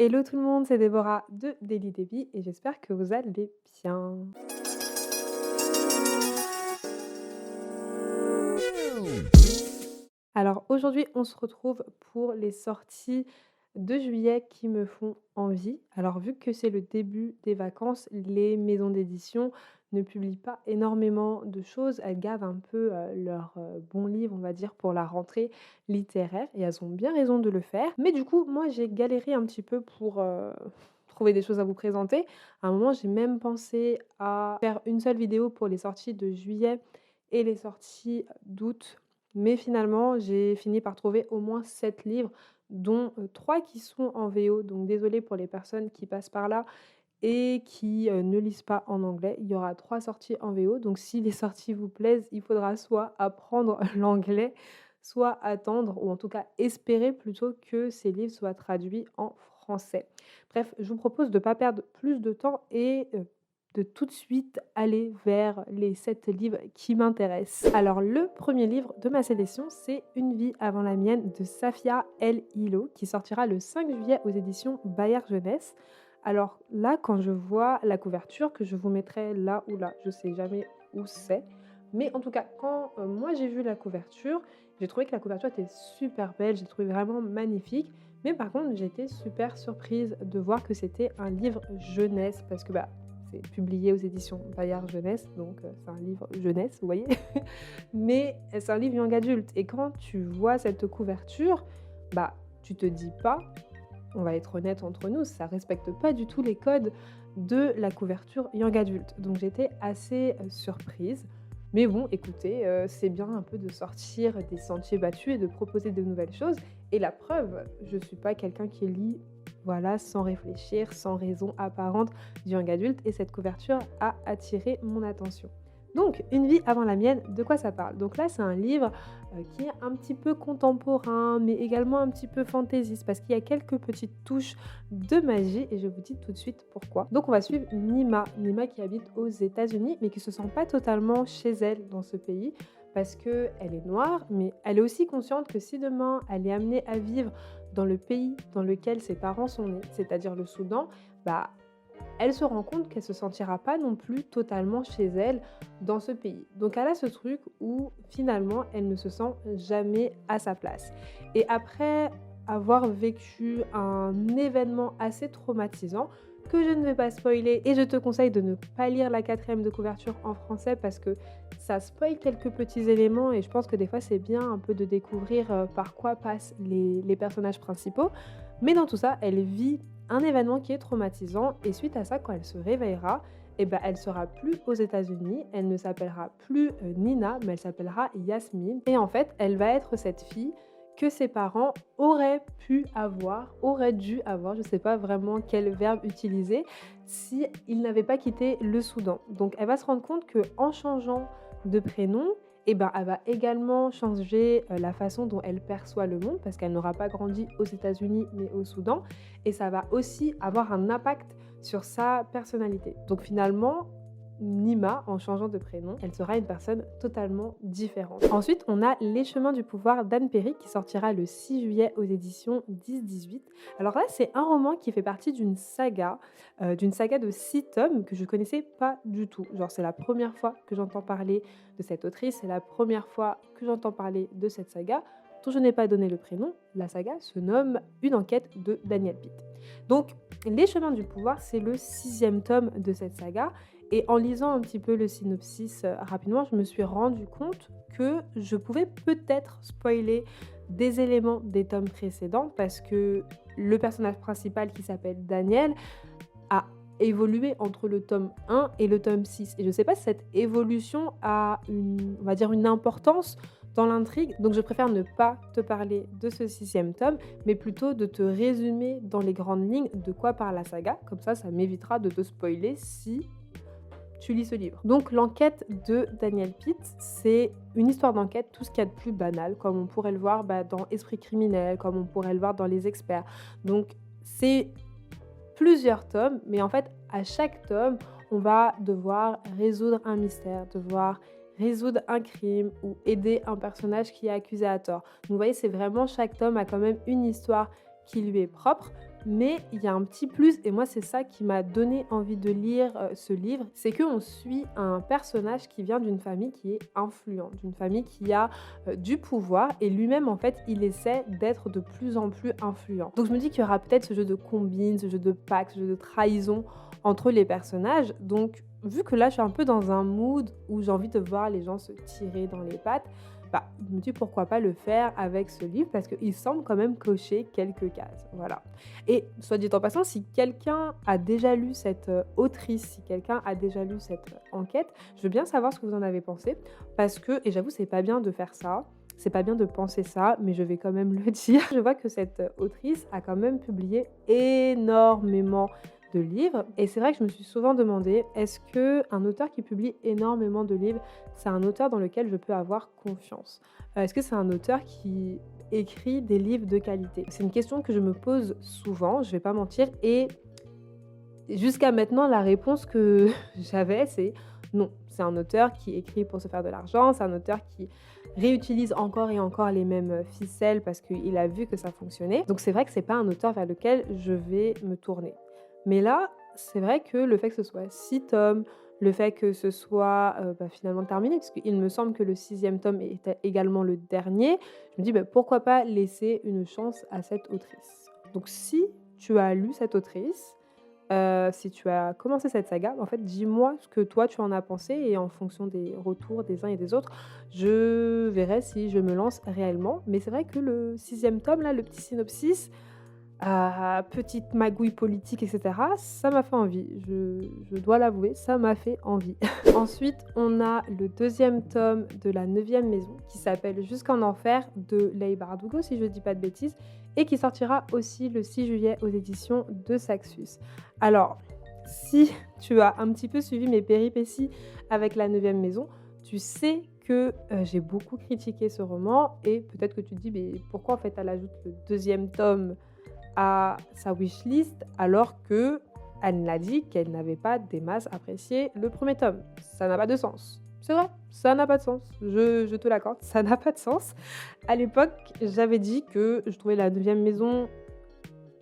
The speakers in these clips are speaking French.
Hello tout le monde, c'est Déborah de Daily Debbie et j'espère que vous allez bien. Alors aujourd'hui, on se retrouve pour les sorties de juillet qui me font envie. Alors vu que c'est le début des vacances, les maisons d'édition ne publient pas énormément de choses. Elles gardent un peu leurs bons livres, on va dire, pour la rentrée littéraire et elles ont bien raison de le faire. Mais du coup, moi, j'ai galéré un petit peu pour trouver des choses à vous présenter. À un moment, j'ai même pensé à faire une seule vidéo pour les sorties de juillet et les sorties d'août, mais finalement, j'ai fini par trouver au moins 7 livres, dont, 3 qui sont en VO. Donc désolée pour les personnes qui passent par là et qui, ne lisent pas en anglais. Il y aura 3 sorties en VO, donc si les sorties vous plaisent, il faudra soit apprendre l'anglais, soit attendre ou en tout cas espérer plutôt que ces livres soient traduits en français. Bref, je vous propose de ne pas perdre plus de temps et de tout de suite aller vers les 7 livres qui m'intéressent. Alors le premier livre de ma sélection, c'est Une vie avant la mienne de Safia El Hilo qui sortira le 5 juillet aux éditions Bayard Jeunesse. Alors là, quand je vois la couverture, que je vous mettrai là ou là, je sais jamais où c'est, mais en tout cas, quand, moi j'ai vu la couverture, j'ai trouvé que la couverture était super belle, j'ai trouvé vraiment magnifique. Mais par contre, j'ai été super surprise de voir que c'était un livre jeunesse parce que, bah, c'est publié aux éditions Bayard Jeunesse, donc c'est un livre jeunesse, vous voyez? Mais c'est un livre young adulte et quand tu vois cette couverture, bah, tu te dis pas, on va être honnête entre nous, ça respecte pas du tout les codes de la couverture young adulte. Donc j'étais assez, surprise. Mais bon, écoutez, c'est bien un peu de sortir des sentiers battus et de proposer de nouvelles choses et la preuve, je suis pas quelqu'un qui lit, voilà, sans réfléchir, sans raison apparente du young adulte et cette couverture a attiré mon attention. Donc, Une vie avant la mienne, de quoi ça parle? Donc là, c'est un livre qui est un petit peu contemporain, mais également un petit peu fantaisiste, parce qu'il y a quelques petites touches de magie, et je vous dis tout de suite pourquoi. Donc on va suivre Nima qui habite aux États-Unis, mais qui se sent pas totalement chez elle dans ce pays, parce que elle est noire, mais elle est aussi consciente que si demain elle est amenée à vivre dans le pays dans lequel ses parents sont nés, c'est-à-dire le Soudan, bah elle se rend compte qu'elle se sentira pas non plus totalement chez elle dans ce pays. Donc elle a ce truc où finalement elle ne se sent jamais à sa place. Et après avoir vécu un événement assez traumatisant que je ne vais pas spoiler et je te conseille de ne pas lire la quatrième de couverture en français parce que ça spoil quelques petits éléments et je pense que des fois c'est bien un peu de découvrir par quoi passent les personnages principaux. Mais dans tout ça, elle vit un événement qui est traumatisant et suite à ça, quand elle se réveillera, eh ben, elle sera plus aux États-Unis, elle ne s'appellera plus Nina, mais elle s'appellera Yasmine. Et en fait, elle va être cette fille que ses parents auraient pu avoir, auraient dû avoir, je ne sais pas vraiment quel verbe utiliser, si ils n'avaient pas quitté le Soudan. Donc elle va se rendre compte que en changeant de prénom, eh ben, elle va également changer la façon dont elle perçoit le monde parce qu'elle n'aura pas grandi aux États-Unis mais au Soudan et ça va aussi avoir un impact sur sa personnalité. Donc finalement, Nima, en changeant de prénom, elle sera une personne totalement différente. Ensuite, on a Les Chemins du pouvoir d'Anne Perry qui sortira le 6 juillet aux éditions 10-18. Alors là, c'est un roman qui fait partie d'une saga de 6 tomes que je connaissais pas du tout. Genre, c'est la première fois que j'entends parler de cette autrice, c'est la première fois que j'entends parler de cette saga dont je n'ai pas donné le prénom. La saga se nomme Une enquête de Daniel Pitt. Donc, Les Chemins du pouvoir, c'est le 6e tome de cette saga et en lisant un petit peu le synopsis, rapidement, je me suis rendu compte que je pouvais peut-être spoiler des éléments des tomes précédents parce que le personnage principal qui s'appelle Daniel a évolué entre le tome 1 et le tome 6 et je ne sais pas si cette évolution a une on va dire une importance dans l'intrigue, donc je préfère ne pas te parler de ce 6e tome, mais plutôt de te résumer dans les grandes lignes de quoi parle la saga, comme ça m'évitera de te spoiler si tu lis ce livre. Donc l'enquête de Daniel Pitt, c'est une histoire d'enquête, tout ce qu'il y a de plus banal, comme on pourrait le voir dans Esprit criminel, comme on pourrait le voir dans Les Experts. Donc c'est plusieurs tomes, mais en fait, à chaque tome, on va devoir résoudre un mystère, devoir résoudre un crime ou aider un personnage qui est accusé à tort. Donc vous voyez, c'est vraiment chaque tome a quand même une histoire qui lui est propre, Mais il y a un petit plus et moi c'est ça qui m'a donné envie de lire, ce livre, c'est qu'on suit un personnage qui vient d'une famille qui est influente, d'une famille qui a, du pouvoir et lui-même en fait, il essaie d'être de plus en plus influent. Donc je me dis qu'il y aura peut-être ce jeu de combine, ce jeu de pacte, ce jeu de trahison entre les personnages. Donc vu que là, je suis un peu dans un mood où j'ai envie de voir les gens se tirer dans les pattes, bah, je me dis pourquoi pas le faire avec ce livre parce qu'il semble quand même cocher quelques cases, voilà. Et soit dit en passant, si quelqu'un a déjà lu cette, autrice, si quelqu'un a déjà lu cette, enquête, je veux bien savoir ce que vous en avez pensé parce que et j'avoue, c'est pas bien de faire ça, c'est pas bien de penser ça, mais je vais quand même le dire. Je vois que cette, autrice a quand même publié énormément de livres et c'est vrai que je me suis souvent demandé: «Est-ce qu'un auteur qui publie énormément de livres, c'est un auteur dans lequel je peux avoir confiance? Est-ce que c'est un auteur qui écrit des livres de qualité?» C'est une question que je me pose souvent, je vais pas mentir et jusqu'à maintenant, la réponse que j'avais, c'est non. C'est un auteur qui écrit pour se faire de l'argent, c'est un auteur qui réutilise encore et encore les mêmes, ficelles parce qu'il a vu que ça fonctionnait. Donc c'est vrai que c'est pas un auteur vers lequel je vais me tourner. Mais là, c'est vrai que le fait que ce soit 6 tomes, le fait que ce soit, finalement terminé, parce qu'il me semble que le sixième tome était également le dernier, je me dis: «Bah, pourquoi pas laisser une chance à cette autrice?» Donc si tu as lu cette autrice, si tu as commencé cette saga, en fait, dis-moi ce que toi tu en as pensé et en fonction des retours des uns et des autres, je verrai si je me lance réellement. Mais c'est vrai que le sixième tome là, le petit synopsis, petite magouille politique et cetera, ça m'a fait envie. Je dois l'avouer, ça m'a fait envie. Ensuite, on a le deuxième tome de La Neuvième Maison qui s'appelle Jusqu'en enfer de Leigh Bardugo, si je ne dis pas de bêtises, et qui sortira aussi le 6 juillet aux éditions de Saxus. Alors, si tu as un petit peu suivi mes péripéties avec La Neuvième Maison, tu sais que j'ai beaucoup critiqué ce roman et peut-être que tu te dis: «Mais pourquoi en fait elle ajoute le deuxième tome à sa wishlist alors qu'elle n'a dit qu'elle n'avait pas des masses apprécié le premier tome?» Ça n'a pas de sens. C'est vrai, ça n'a pas de sens. Je te l'accorde, ça n'a pas de sens. À l'époque, j'avais dit que je trouvais La Neuvième Maison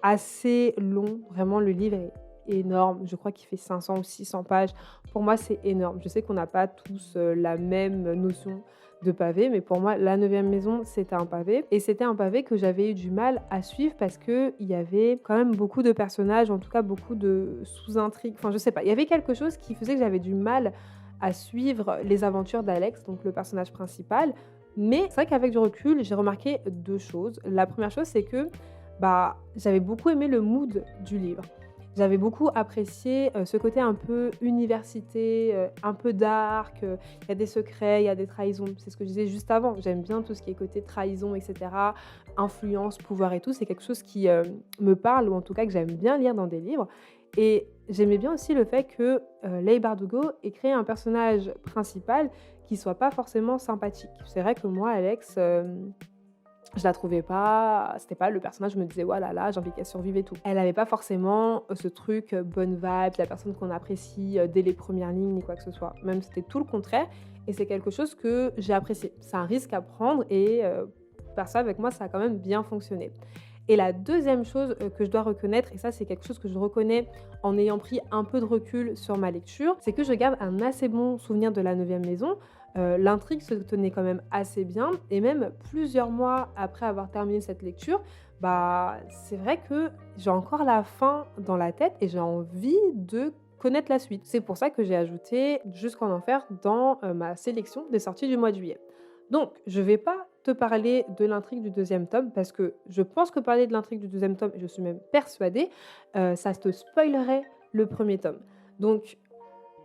assez long. Vraiment, le livre est énorme. Je crois qu'il fait 500 ou 600 pages. Pour moi, c'est énorme. Je sais qu'on n'a pas tous, la même notion de pavé, mais pour moi, La Neuvième Maison, c'était un pavé et c'était un pavé que j'avais eu du mal à suivre parce qu'il y avait quand même beaucoup de personnages, en tout cas beaucoup de sous-intrigues. Enfin, je sais pas, il y avait quelque chose qui faisait que j'avais du mal à suivre les aventures d'Alex, donc le personnage principal. Mais c'est vrai qu'avec du recul, j'ai remarqué 2 choses. La première chose, c'est que j'avais beaucoup aimé le mood du livre. J'avais beaucoup apprécié, ce côté un peu université, un peu dark, il y a des secrets, il y a des trahisons. C'est ce que je disais juste avant. J'aime bien tout ce qui est côté trahison et cetera, influence, pouvoir et tout. C'est quelque chose qui, me parle ou en tout cas que j'aime bien lire dans des livres et j'aimais bien aussi le fait que, Leigh Bardugo ait créé un personnage principal qui soit pas forcément sympathique. C'est vrai que moi, Alex, je la trouvais pas c'était pas le personnage, je me disais: «Oh là là, j'ai envie qu'elle survive et tout». Elle avait pas forcément, ce truc, bonne vibe, la personne qu'on apprécie, dès les premières lignes ni quoi que ce soit. Même c'était tout le contraire et c'est quelque chose que j'ai apprécié. C'est un risque à prendre et perso avec moi, ça a quand même bien fonctionné. Et la deuxième chose, que je dois reconnaître et ça c'est quelque chose que je reconnais en ayant pris un peu de recul sur ma lecture, c'est que je garde un assez bon souvenir de La Neuvième Maison. L'intrigue se tenait quand même assez bien et même plusieurs mois après avoir terminé cette lecture, c'est vrai que j'ai encore la fin dans la tête et j'ai envie de connaître la suite. C'est pour ça que j'ai ajouté Jusqu'en enfer dans, ma sélection des sorties du mois de juillet. Donc je vais pas te parler de l'intrigue du deuxième tome parce que je pense que parler de l'intrigue du deuxième tome, et je suis même persuadée, ça te spoilerait le premier tome. Donc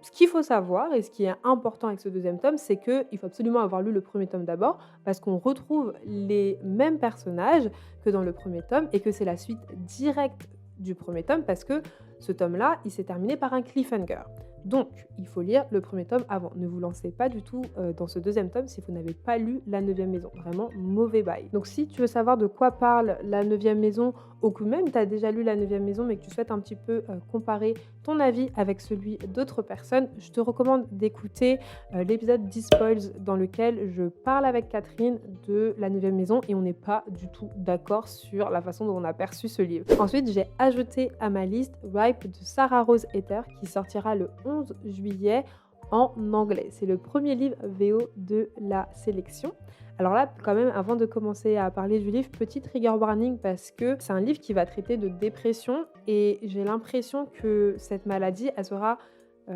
ce qu'il faut savoir et ce qui est important avec ce deuxième tome, c'est qu'il faut absolument avoir lu le premier tome d'abord parce qu'on retrouve les mêmes personnages que dans le premier tome et que c'est la suite directe du premier tome parce que ce tome-là, il s'est terminé par un cliffhanger. Donc, il faut lire le premier tome avant. Ne vous lancez pas du tout dans ce deuxième tome si vous n'avez pas lu La Neuvième Maison. Vraiment, mauvais bail. Donc, si tu veux savoir de quoi parle La Neuvième Maison, ou que même tu as déjà lu La Neuvième Maison, mais que tu souhaites un petit peu comparer ton avis avec celui d'autres personnes, je te recommande d'écouter l'épisode 10 Spoils dans lequel je parle avec Catherine de La Neuvième Maison et on n'est pas du tout d'accord sur la façon dont on a perçu ce livre. Ensuite, j'ai ajouté à ma liste Ripe de Sarah Rose Ether qui sortira le 11 juillet en anglais. C'est le premier livre VO de la sélection. Alors là, quand même, avant de commencer à parler du livre, petit trigger warning parce que c'est un livre qui va traiter de dépression et j'ai l'impression que cette maladie, elle sera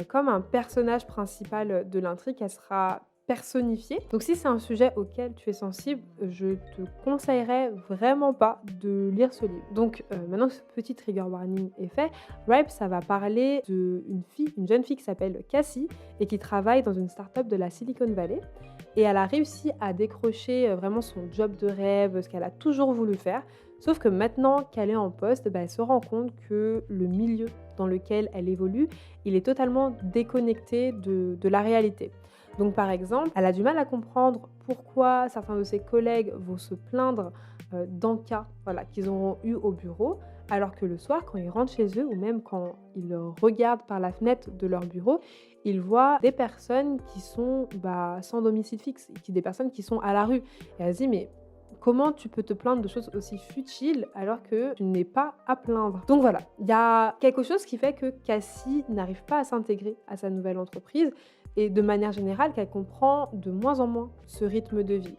comme un personnage principal de l'intrigue, elle sera personnifiée. Donc si c'est un sujet auquel tu es sensible, je te conseillerais vraiment pas de lire ce livre. Donc maintenant que ce petit trigger warning est fait, Ripe, ça va parler d'une fille, une jeune fille qui s'appelle Cassie et qui travaille dans une start-up de la Silicon Valley. Et elle a réussi à décrocher vraiment son job de rêve, ce qu'elle a toujours voulu faire. Sauf que maintenant qu'elle est en poste, elle se rend compte que le milieu dans lequel elle évolue, il est totalement déconnecté de la réalité. Donc par exemple, elle a du mal à comprendre pourquoi certains de ses collègues vont se plaindre d'encas qu'ils auront eu au bureau, alors que le soir, quand ils rentrent chez eux, ou même quand ils regardent par la fenêtre de leur bureau, ils voient des personnes qui sont sans domicile fixe, des personnes qui sont à la rue. Et elle se dit, mais comment tu peux te plaindre de choses aussi futiles alors que tu n'es pas à plaindre? Donc voilà, il y a quelque chose qui fait que Cassie n'arrive pas à s'intégrer à sa nouvelle entreprise et de manière générale qu'elle comprend de moins en moins ce rythme de vie.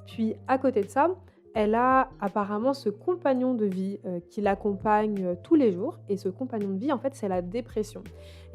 Puis à côté de ça, elle a apparemment ce compagnon de vie qui l'accompagne tous les jours. Et ce compagnon de vie, en fait, c'est la dépression.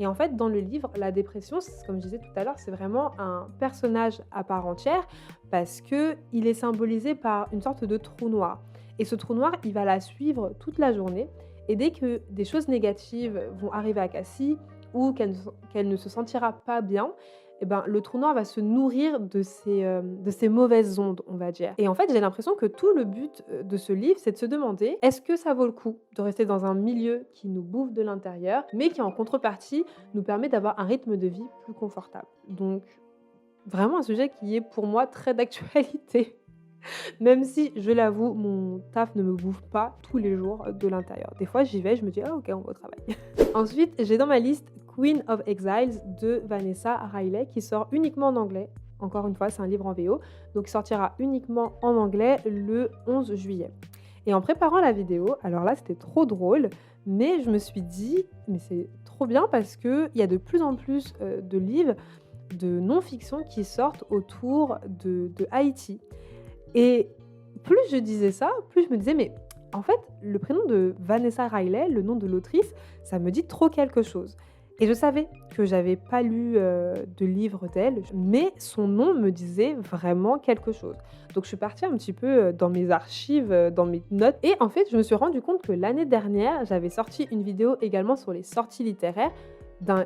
Et en fait, dans le livre, la dépression, comme je disais tout à l'heure, c'est vraiment un personnage à part entière parce qu'il est symbolisé par une sorte de trou noir. Et ce trou noir, il va la suivre toute la journée. Et dès que des choses négatives vont arriver à Cassie ou qu'elle ne se sentira pas bien, le trou noir va se nourrir de ces mauvaises ondes, on va dire. Et en fait, j'ai l'impression que tout le but de ce livre, c'est de se demander est-ce que ça vaut le coup de rester dans un milieu qui nous bouffe de l'intérieur, mais qui en contrepartie nous permet d'avoir un rythme de vie plus confortable. Donc, vraiment un sujet qui est pour moi très d'actualité. Même si, je l'avoue, mon taf ne me bouffe pas tous les jours de l'intérieur. Des fois, j'y vais, je me dis « Ah ok, on va au travail ». Ensuite, j'ai dans ma liste Queen of Exiles de Vanessa Riley qui sort uniquement en anglais. Encore une fois, c'est un livre en VO, donc il sortira uniquement en anglais le 11 juillet. Et en préparant la vidéo, alors là, c'était trop drôle, mais je me suis dit « Mais c'est trop bien parce qu'il y a de plus en plus de livres de non-fiction qui sortent autour de Haïti ». Et plus je disais ça, plus je me disais, mais en fait, le prénom de Vanessa Riley, le nom de l'autrice, ça me dit trop quelque chose. Et je savais que j'avais pas lu de livre d'elle, mais son nom me disait vraiment quelque chose. Donc je suis partie un petit peu dans mes archives, dans mes notes, et en fait, je me suis rendu compte que l'année dernière, j'avais sorti une vidéo également sur les sorties littéraires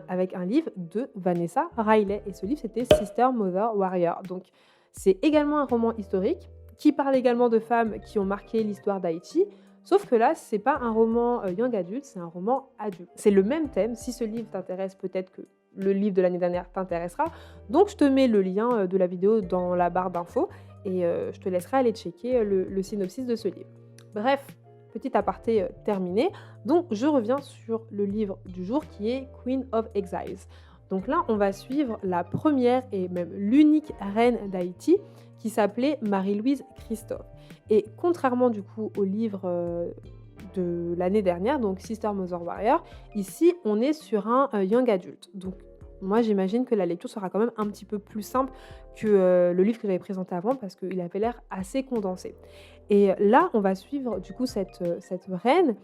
avec un livre de Vanessa Riley. Et ce livre, c'était Sister, Mother, Warrior. Donc c'est également un roman historique qui parle également de femmes qui ont marqué l'histoire d'Haïti, sauf que là, c'est pas un roman young adulte, c'est un roman adulte. C'est le même thème, si ce livre t'intéresse, peut-être que le livre de l'année dernière t'intéressera. Donc je te mets le lien de la vidéo dans la barre d'infos et je te laisserai aller checker le synopsis de ce livre. Bref, petit aparté terminé. Donc je reviens sur le livre du jour qui est Queen of Exiles. Donc là, on va suivre la première et même l'unique reine d'Haïti qui s'appelait Marie-Louise Christophe. Et contrairement du coup au livre de l'année dernière, donc Sister, Mother, Warrior, ici on est sur un young adulte. Donc moi j'imagine que la lecture sera quand même un petit peu plus simple que le livre que j'avais présenté avant parce qu'il avait l'air assez condensé. Et là, on va suivre du coup cette reine.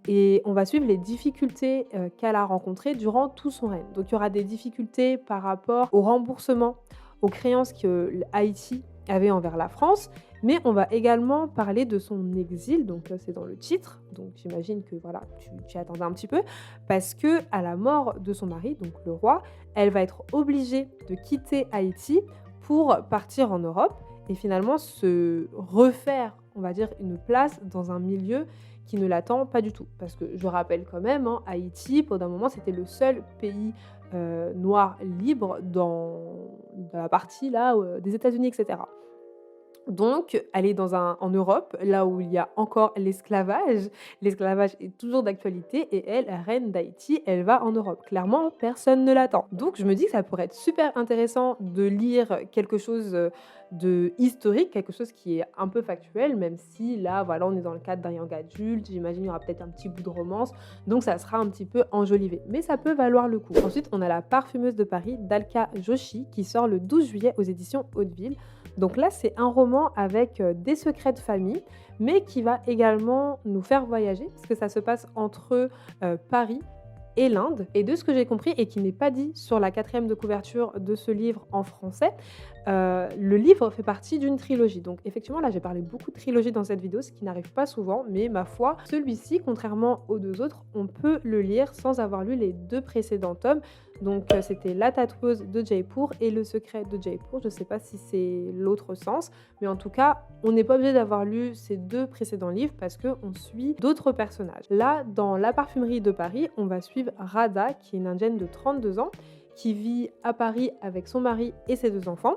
Et on va suivre les difficultés qu'elle a rencontrées durant tout son règne. Donc il y aura des difficultés par rapport au remboursement, aux créances que Haïti avait envers la France, mais on va également parler de son exil, donc c'est dans le titre, donc j'imagine que voilà, tu attendais un petit peu, parce que à la mort de son mari, donc le roi, elle va être obligée de quitter Haïti pour partir en Europe et finalement se refaire, on va dire, une place dans un milieu qui ne l'attend pas du tout. Parce que je rappelle quand même, hein, Haïti, pendant un moment, c'était le seul pays noir libre dans la partie là des États-Unis, etc. Donc, elle est en Europe, là où il y a encore l'esclavage. L'esclavage est toujours d'actualité et elle, reine d'Haïti, elle va en Europe. Clairement, personne ne l'attend. Donc, je me dis que ça pourrait être super intéressant de lire quelque chose de historique, quelque chose qui est un peu factuel, même si là, voilà, on est dans le cadre d'un young adulte. J'imagine qu'il y aura peut-être un petit bout de romance, donc ça sera un petit peu enjolivé. Mais ça peut valoir le coup. Ensuite, on a La Parfumeuse de Paris d'Alka Joshi qui sort le 12 juillet aux éditions Hauteville. Donc là, c'est un roman avec des secrets de famille, mais qui va également nous faire voyager, parce que ça se passe entre Paris et l'Inde. Et de ce que j'ai compris, et qui n'est pas dit sur la quatrième de couverture de ce livre en français, le livre fait partie d'une trilogie. Donc effectivement, là, j'ai parlé beaucoup de trilogie dans cette vidéo, ce qui n'arrive pas souvent, mais ma foi, celui-ci, contrairement aux deux autres, on peut le lire sans avoir lu les deux précédents tomes. Donc c'était La tatoueuse de Jaipur et Le secret de Jaipur. Je ne sais pas si c'est l'autre sens, mais en tout cas, on n'est pas obligé d'avoir lu ces deux précédents livres parce qu'on suit d'autres personnages. Là, dans La parfumerie de Paris, on va suivre Radha, qui est une indienne de 32 ans, qui vit à Paris avec son mari et ses deux enfants.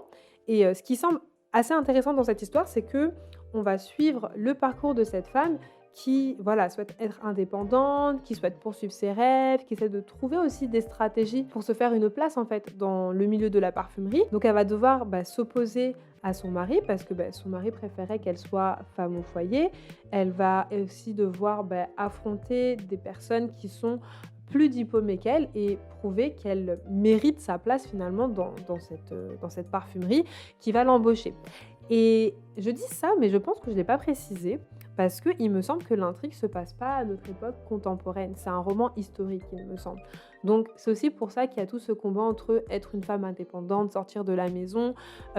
Et ce qui semble assez intéressant dans cette histoire, c'est que on va suivre le parcours de cette femme qui voilà, souhaite être indépendante, qui souhaite poursuivre ses rêves, qui essaie de trouver aussi des stratégies pour se faire une place en fait dans le milieu de la parfumerie. Donc elle va devoir s'opposer à son mari parce que son mari préférait qu'elle soit femme au foyer. Elle va aussi devoir affronter des personnes qui sont plus diplômée qu'elle et prouver qu'elle mérite sa place finalement dans cette parfumerie qui va l'embaucher. Et je dis ça, mais je pense que je ne l'ai pas précisé parce qu'il me semble que l'intrigue ne se passe pas à notre époque contemporaine. C'est un roman historique, il me semble. Donc c'est aussi pour ça qu'il y a tout ce combat entre être une femme indépendante, sortir de la maison,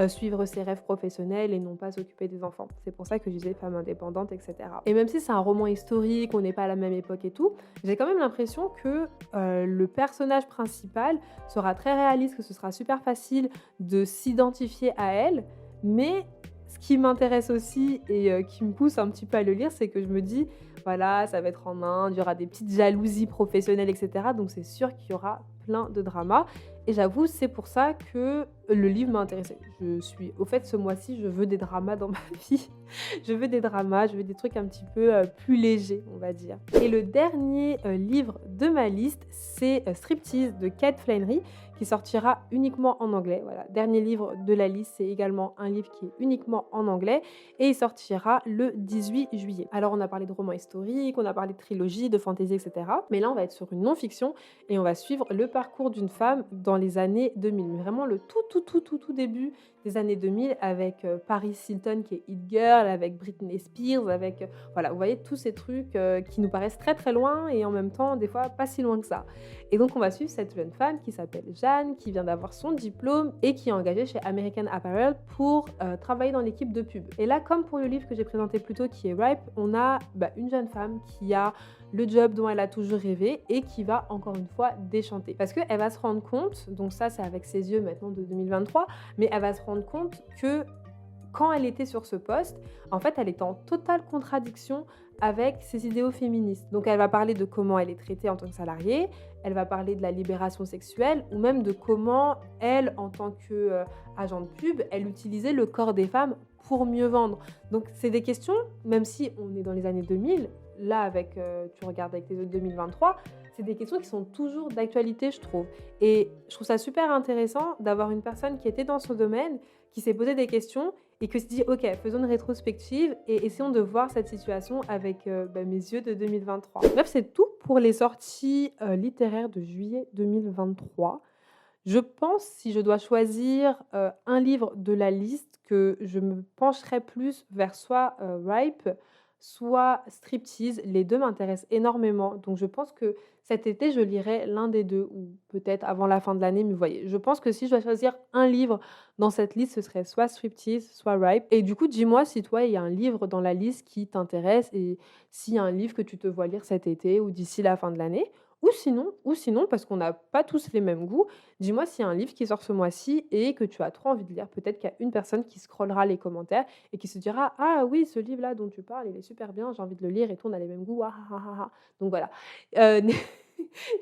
suivre ses rêves professionnels et non pas s'occuper des enfants. C'est pour ça que je disais femme indépendante, etc. Et même si c'est un roman historique, on n'est pas à la même époque et tout, j'ai quand même l'impression que le personnage principal sera très réaliste, que ce sera super facile de s'identifier à elle, mais ce qui m'intéresse aussi et qui me pousse un petit peu à le lire, c'est que je me dis, voilà, ça va être en Inde, il y aura des petites jalousies professionnelles, etc. Donc c'est sûr qu'il y aura plein de dramas. Et j'avoue, c'est pour ça que le livre m'a intéressée. Au fait, ce mois-ci, je veux des dramas dans ma vie. Je veux des dramas, je veux des trucs un petit peu plus légers, on va dire. Et le dernier livre de ma liste, c'est Striptease de Kate Flannery, qui sortira uniquement en anglais. Voilà, dernier livre de la liste, c'est également un livre qui est uniquement en anglais et il sortira le 18 juillet. Alors, on a parlé de romans historiques, on a parlé de trilogie, de fantasy, etc. Mais là, on va être sur une non-fiction et on va suivre le parcours d'une femme dans les années 2000. Mais vraiment le tout début des années 2000 avec Paris Hilton qui est It Girl, avec Britney Spears, avec voilà, vous voyez tous ces trucs qui nous paraissent très très loin et en même temps des fois pas si loin que ça. Et donc on va suivre cette jeune femme qui s'appelle Jeanne, qui vient d'avoir son diplôme et qui est engagée chez American Apparel pour travailler dans l'équipe de pub. Et là, comme pour le livre que j'ai présenté plus tôt qui est Ripe, on a une jeune femme qui a le job dont elle a toujours rêvé et qui va encore une fois déchanter. Parce qu'elle va se rendre compte, donc ça c'est avec ses yeux maintenant de 2023, mais elle va se rendre compte que quand elle était sur ce poste, en fait elle est en totale contradiction avec ses idéaux féministes. Donc elle va parler de comment elle est traitée en tant que salariée, elle va parler de la libération sexuelle ou même de comment elle, en tant qu'agent de pub, elle utilisait le corps des femmes pour mieux vendre. Donc c'est des questions, même si on est dans les années 2000, là, tu regardes avec les yeux de 2023, c'est des questions qui sont toujours d'actualité, je trouve. Et je trouve ça super intéressant d'avoir une personne qui était dans ce domaine, qui s'est posé des questions et qui se dit, OK, faisons une rétrospective et essayons de voir cette situation avec mes yeux de 2023. Bref, c'est tout pour les sorties littéraires de juillet 2023. Je pense, si je dois choisir un livre de la liste, que je me pencherais plus vers soit Ripe, soit Striptease. Les deux m'intéressent énormément. Donc je pense que cet été, je lirai l'un des deux, ou peut-être avant la fin de l'année. Mais vous voyez, je pense que si je dois choisir un livre dans cette liste, ce serait soit Striptease, soit Ripe. Et du coup, dis-moi si toi, il y a un livre dans la liste qui t'intéresse et s'il y a un livre que tu te vois lire cet été ou d'ici la fin de l'année. Ou sinon, parce qu'on n'a pas tous les mêmes goûts, dis-moi s'il y a un livre qui sort ce mois-ci et que tu as trop envie de lire. Peut-être qu'il y a une personne qui scrollera les commentaires et qui se dira: «Ah oui, ce livre-là dont tu parles, il est super bien, j'ai envie de le lire et tout, on a les mêmes goûts, ah ah ah ah ah». Donc voilà, heu,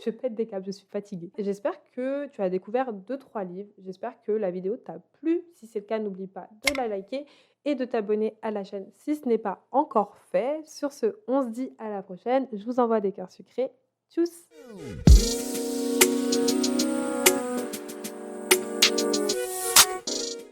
je pète des câbles, je suis fatiguée. J'espère que tu as découvert deux trois livres. J'espère que la vidéo t'a plu. Si c'est le cas, n'oublie pas de la liker et de t'abonner à la chaîne si ce n'est pas encore fait. Sur ce, on se dit à la prochaine. Je vous envoie des cœurs sucrés. Tchuss!